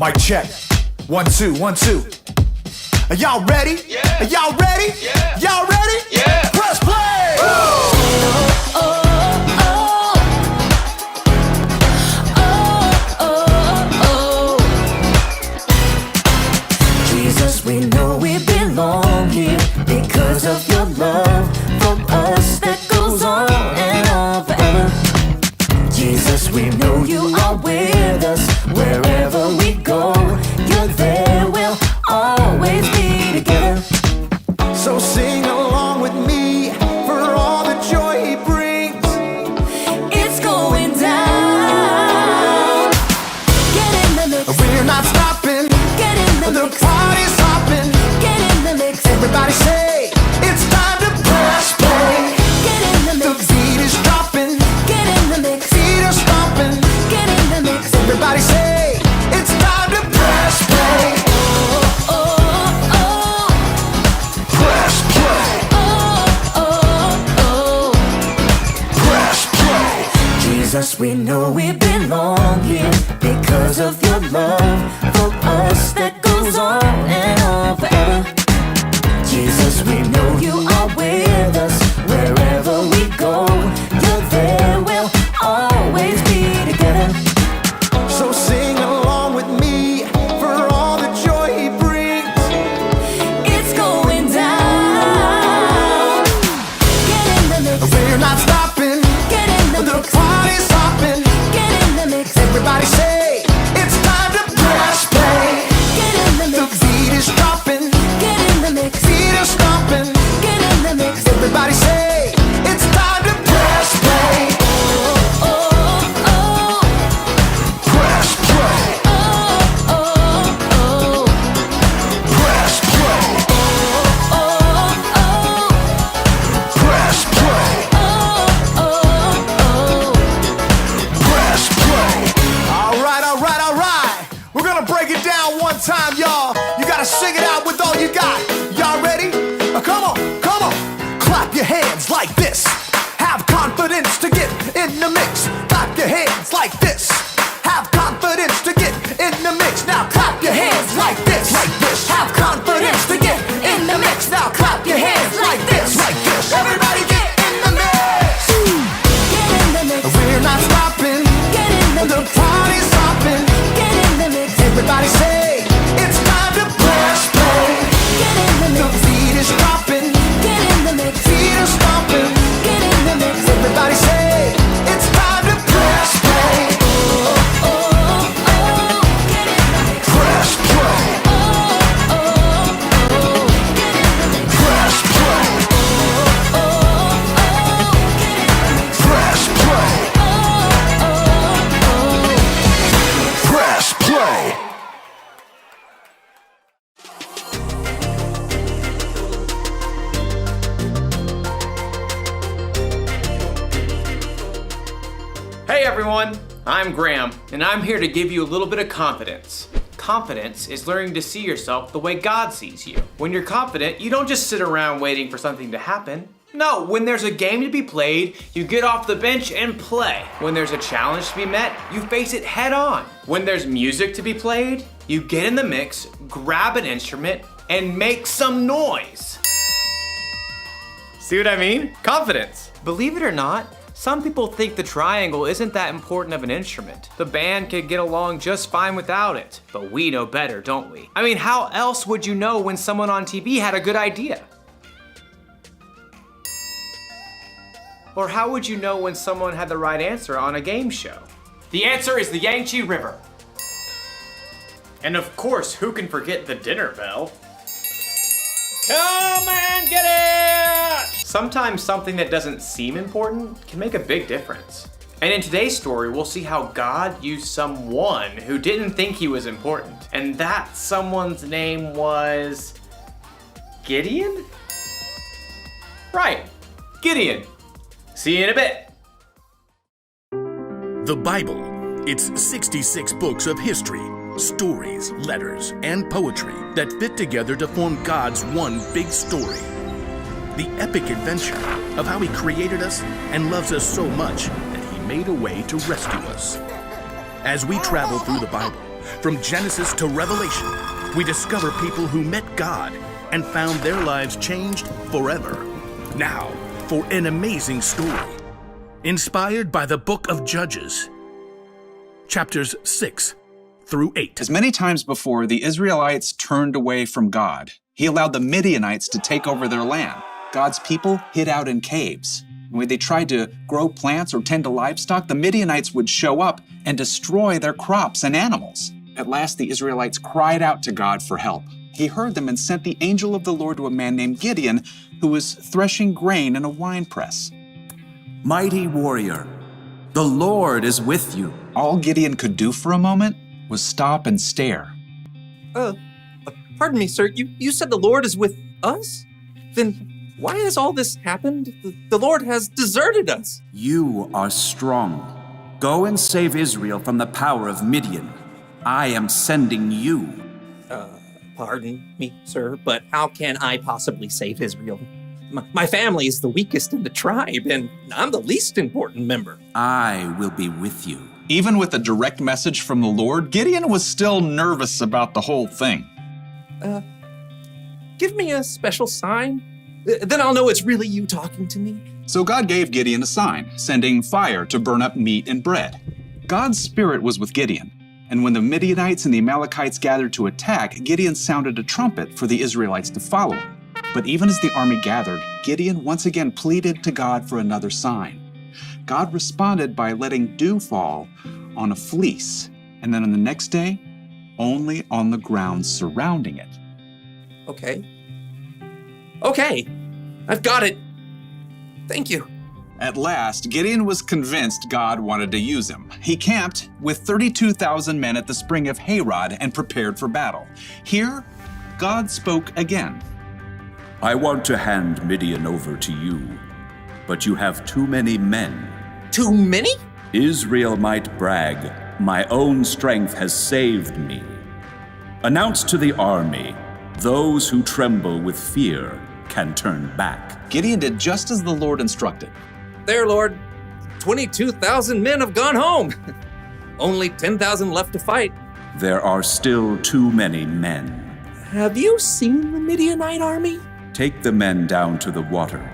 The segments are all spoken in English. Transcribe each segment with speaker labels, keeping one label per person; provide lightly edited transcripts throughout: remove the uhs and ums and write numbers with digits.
Speaker 1: Mic check. 1, 2, 1, 2. Are y'all ready?
Speaker 2: Yeah.
Speaker 1: Are y'all ready?
Speaker 2: Yeah.
Speaker 1: Y'all ready?
Speaker 2: Yeah.
Speaker 1: Press play!
Speaker 3: Jesus, we know we belong here because of your love for us that goes on and on forever. Jesus, we know you are with us wherever we go. You're there, we'll always be together.
Speaker 1: So sing along with me for all the joy he brings.
Speaker 3: It's going down. Get in the mix.
Speaker 1: We're not stopping.
Speaker 3: Get in the
Speaker 1: The
Speaker 3: mix.
Speaker 1: party's hopping.
Speaker 3: Get in the mix.
Speaker 1: Everybody say, it's time to press play.
Speaker 3: Get in the
Speaker 1: The
Speaker 3: mix.
Speaker 1: beat is dropping.
Speaker 3: Get in the mix.
Speaker 1: Feet are stomping.
Speaker 3: Get in the mix.
Speaker 1: Everybody say, it's time to press play.
Speaker 3: Oh, oh, oh.
Speaker 1: Press play.
Speaker 3: Oh, oh, oh.
Speaker 1: Press play.
Speaker 3: Jesus, we know we belong here because of your love for us that goes on and on forever. Jesus, we know you are with us wherever we go. You're there, we'll always be together.
Speaker 1: So sing along with me for all the joy he brings.
Speaker 3: It's going down. Get in the mix.
Speaker 1: We're not stopping.
Speaker 3: Get in the
Speaker 1: The
Speaker 3: mix.
Speaker 1: party's hopping.
Speaker 3: Get in the mix.
Speaker 1: Everybody say, it's time to press play.
Speaker 3: Get in the
Speaker 1: The
Speaker 3: mix.
Speaker 1: beat is dropping.
Speaker 3: Get in the mix.
Speaker 1: Feet are stomping.
Speaker 3: Get in the mix.
Speaker 1: Everybody say, it's time to press play.
Speaker 3: Oh, oh, oh.
Speaker 1: Press play.
Speaker 3: Oh, oh, oh.
Speaker 1: Press play.
Speaker 3: Oh, oh.
Speaker 1: Press play.
Speaker 3: Oh, oh.
Speaker 1: Press play. All right, all right, all right. We're gonna break it down one time, y'all. You gotta sing it out with all you got. Y'all ready? Come on, come on. Clap your hands like this. Have confidence to get in the mix. Clap your hands like this. Have confidence to get in the mix. Now clap your hands like this. Like this. Have confidence to get in the mix. Now clap your hands like this. Like this. Everybody get in the mix.
Speaker 3: Get in the mix.
Speaker 1: We're not stopping.
Speaker 3: Get in the
Speaker 1: The
Speaker 3: mix.
Speaker 1: party's hopping.
Speaker 3: Get in the mix.
Speaker 1: Everybody say, it's time to press play.
Speaker 3: Get in the
Speaker 1: The
Speaker 3: mix.
Speaker 1: beat is dropping.
Speaker 3: Get in the mix.
Speaker 1: Feet are stomping.
Speaker 3: Get in the mix.
Speaker 1: Everybody say, it's time to press play.
Speaker 3: Oh, oh. Get in the mix.
Speaker 1: Press play.
Speaker 3: Oh, oh. Get in the mix.
Speaker 1: Press play.
Speaker 3: Oh, oh. Get in the mix.
Speaker 1: Press play.
Speaker 3: Oh, oh.
Speaker 1: Press play.
Speaker 4: Hey everyone, I'm Graham, and I'm here to give you a little bit of confidence. Confidence is learning to see yourself the way God sees you. When you're confident, you don't just sit around waiting for something to happen. No, when there's a game to be played, you get off the bench and play. When there's a challenge to be met, you face it head on. When there's music to be played, you get in the mix, grab an instrument, and make some noise. See what I mean? Confidence. Believe it or not, some people think the triangle isn't that important of an instrument. The band could get along just fine without it. But we know better, don't we? I mean, how else would you know when someone on TV had a good idea? Or how would you know when someone had the right answer on a game show? The answer is the Yangtze River. And of course, who can forget the dinner bell? Come and get it! Sometimes something that doesn't seem important can make a big difference. And in today's story, we'll see how God used someone who didn't think he was important. And that someone's name was Gideon? Right, Gideon. See you in a bit.
Speaker 5: The Bible. It's 66 books of history, stories, letters, and poetry that fit together to form God's one big story. The epic adventure of how He created us and loves us so much that He made a way to rescue us. As we travel through the Bible, From Genesis to Revelation, we discover people who met God and found their lives changed forever. Now, for an amazing story, inspired by the book of Judges, chapters 6 through 8.
Speaker 2: As many times before, the Israelites turned away from God. He allowed the Midianites to take over their land. God's people hid out in caves. When they tried to grow plants or tend to livestock, the Midianites would show up and destroy their crops and animals. At last, the Israelites cried out to God for help. He heard them and sent the angel of the Lord to a man named Gideon, who was threshing grain in a winepress.
Speaker 6: Mighty warrior, the Lord is with you.
Speaker 2: All Gideon could do for a moment was stop and stare.
Speaker 7: Pardon me, sir. You said the Lord is with us? Then why has all this happened? The Lord has deserted us.
Speaker 6: You are strong. Go and save Israel from the power of Midian. I am sending you.
Speaker 7: Pardon me, sir, but how can I possibly save Israel? My family is the weakest in the tribe, and I'm the least important member.
Speaker 6: I will be with you.
Speaker 2: Even with a direct message from the Lord, Gideon was still nervous about the whole thing.
Speaker 7: Give me a special sign. Then I'll know it's really you talking to me.
Speaker 2: So God gave Gideon a sign, sending fire to burn up meat and bread. God's spirit was with Gideon, and when the Midianites and the Amalekites gathered to attack, Gideon sounded a trumpet for the Israelites to follow him. But even as the army gathered, Gideon once again pleaded to God for another sign. God responded by letting dew fall on a fleece, and then on the next day, only on the ground surrounding it.
Speaker 7: Okay, I've got it. Thank you.
Speaker 2: At last, Gideon was convinced God wanted to use him. He camped with 32,000 men at the spring of Harod and prepared for battle. Here, God spoke again.
Speaker 6: I want to hand Midian over to you, but you have too many men.
Speaker 7: Too many?
Speaker 6: Israel might brag, my own strength has saved me. Announce to the army, those who tremble with fear can turn back.
Speaker 2: Gideon did just as the Lord instructed.
Speaker 7: There, Lord. 22,000 men have gone home. Only 10,000 left to fight.
Speaker 6: There are still too many men.
Speaker 7: Have you seen the Midianite army?
Speaker 6: Take the men down to the water.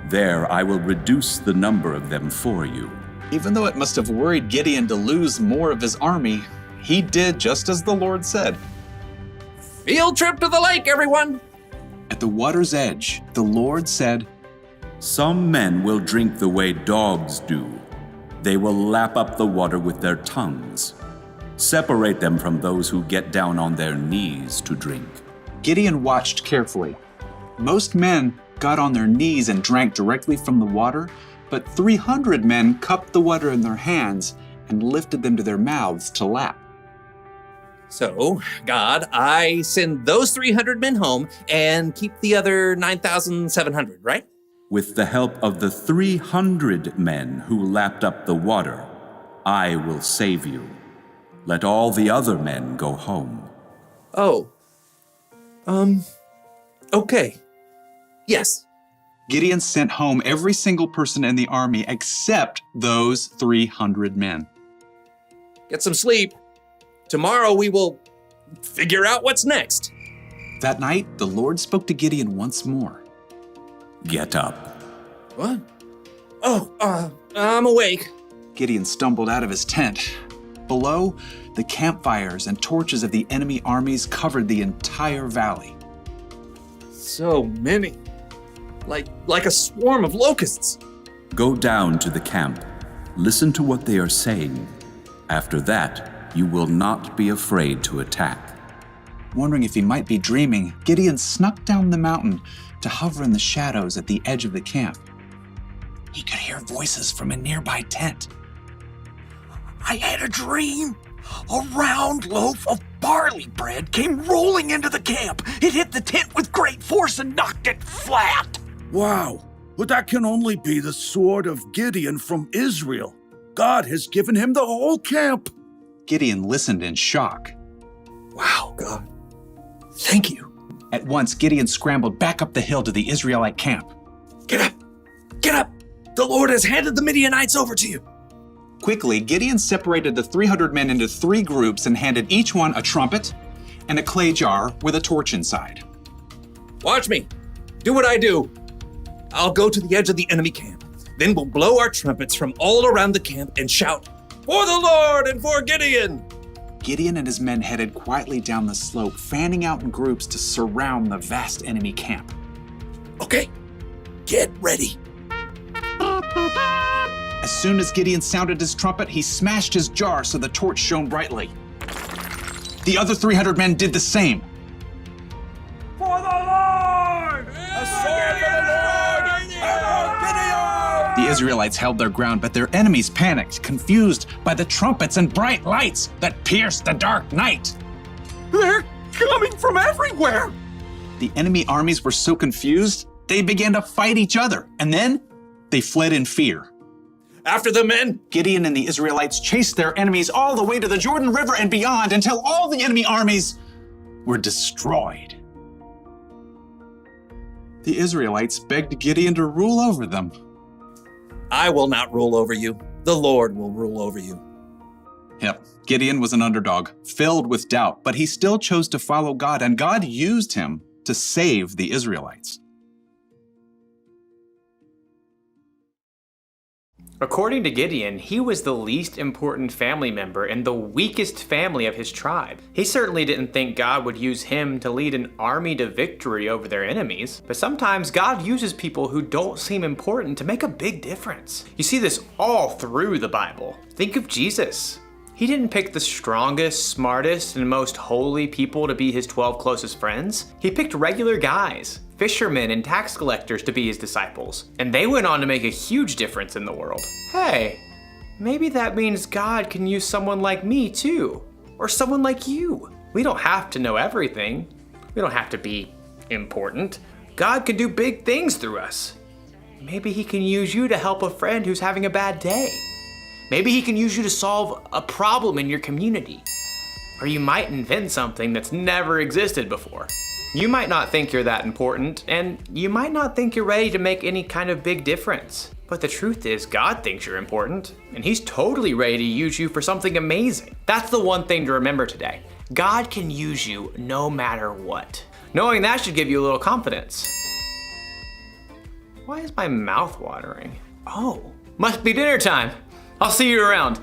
Speaker 6: There I will reduce the number of them for you.
Speaker 2: Even though it must have worried Gideon to lose more of his army, he did just as the Lord said.
Speaker 7: Field trip to the lake, everyone!
Speaker 2: At the water's edge, the Lord said,
Speaker 6: Some men will drink the way dogs do. They will lap up the water with their tongues. Separate them from those who get down on their knees to drink.
Speaker 2: Gideon watched carefully. Most men got on their knees and drank directly from the water, but 300 men cupped the water in their hands and lifted them to their mouths to lap.
Speaker 7: So, God, I send those 300 men home and keep the other 9,700, right?
Speaker 6: With the help of the 300 men who lapped up the water, I will save you. Let all the other men go home.
Speaker 7: Okay. Yes.
Speaker 2: Gideon sent home every single person in the army except those 300 men.
Speaker 7: Get some sleep. Tomorrow we will figure out what's next.
Speaker 2: That night, the Lord spoke to Gideon once more.
Speaker 6: Get up.
Speaker 7: What? I'm awake.
Speaker 2: Gideon stumbled out of his tent. Below, the campfires and torches of the enemy armies covered the entire valley.
Speaker 7: So many. Like a swarm of locusts.
Speaker 6: Go down to the camp. Listen to what they are saying. After that, you will not be afraid to attack.
Speaker 2: Wondering if he might be dreaming, Gideon snuck down the mountain to hover in the shadows at the edge of the camp. He could hear voices from a nearby tent.
Speaker 8: I had a dream. A round loaf of barley bread came rolling into the camp. It hit the tent with great force and knocked it flat.
Speaker 9: Wow, but that can only be the sword of Gideon from Israel. God has given him the whole camp.
Speaker 2: Gideon listened in shock.
Speaker 8: Wow, God. Thank you.
Speaker 2: At once, Gideon scrambled back up the hill to the Israelite camp.
Speaker 8: Get up. Get up. The Lord has handed the Midianites over to you.
Speaker 2: Quickly, Gideon separated the 300 men into 3 groups and handed each one a trumpet and a clay jar with a torch inside.
Speaker 7: Watch me. Do what I do. I'll go to the edge of the enemy camp. Then we'll blow our trumpets from all around the camp and shout, "For the Lord and for Gideon!"
Speaker 2: Gideon and his men headed quietly down the slope, fanning out in groups to surround the vast enemy camp.
Speaker 8: Okay, get ready.
Speaker 2: As soon as Gideon sounded his trumpet, he smashed his jar so the torch shone brightly. The other 300 men did the same.
Speaker 9: For the Lord! A sword for the Lord! Gideon!
Speaker 2: The Israelites held their ground, but their enemies panicked, confused by the trumpets and bright lights that pierced the dark night.
Speaker 8: They're coming from everywhere!
Speaker 2: The enemy armies were so confused, they began to fight each other, and then they fled in fear.
Speaker 7: After the men!
Speaker 2: Gideon and the Israelites chased their enemies all the way to the Jordan River and beyond until all the enemy armies were destroyed. The Israelites begged Gideon to rule over them.
Speaker 7: I will not rule over you. The Lord will rule over you.
Speaker 2: Yep, Gideon was an underdog, filled with doubt, but he still chose to follow God, and God used him to save the Israelites.
Speaker 4: According to Gideon, he was the least important family member and the weakest family of his tribe. He certainly didn't think God would use him to lead an army to victory over their enemies, but sometimes God uses people who don't seem important to make a big difference. You see this all through the Bible. Think of Jesus. He didn't pick the strongest, smartest, and most holy people to be his 12 closest friends. He picked regular guys, fishermen and tax collectors to be his disciples, and they went on to make a huge difference in the world. Hey, maybe that means God can use someone like me too, or someone like you. We don't have to know everything. We don't have to be important. God can do big things through us. Maybe he can use you to help a friend who's having a bad day. Maybe he can use you to solve a problem in your community. Or you might invent something that's never existed before. You might not think you're that important, and you might not think you're ready to make any kind of big difference. But the truth is, God thinks you're important, and he's totally ready to use you for something amazing. That's the one thing to remember today. God can use you no matter what. Knowing that should give you a little confidence. Why is my mouth watering? Oh, must be dinner time. I'll see you around.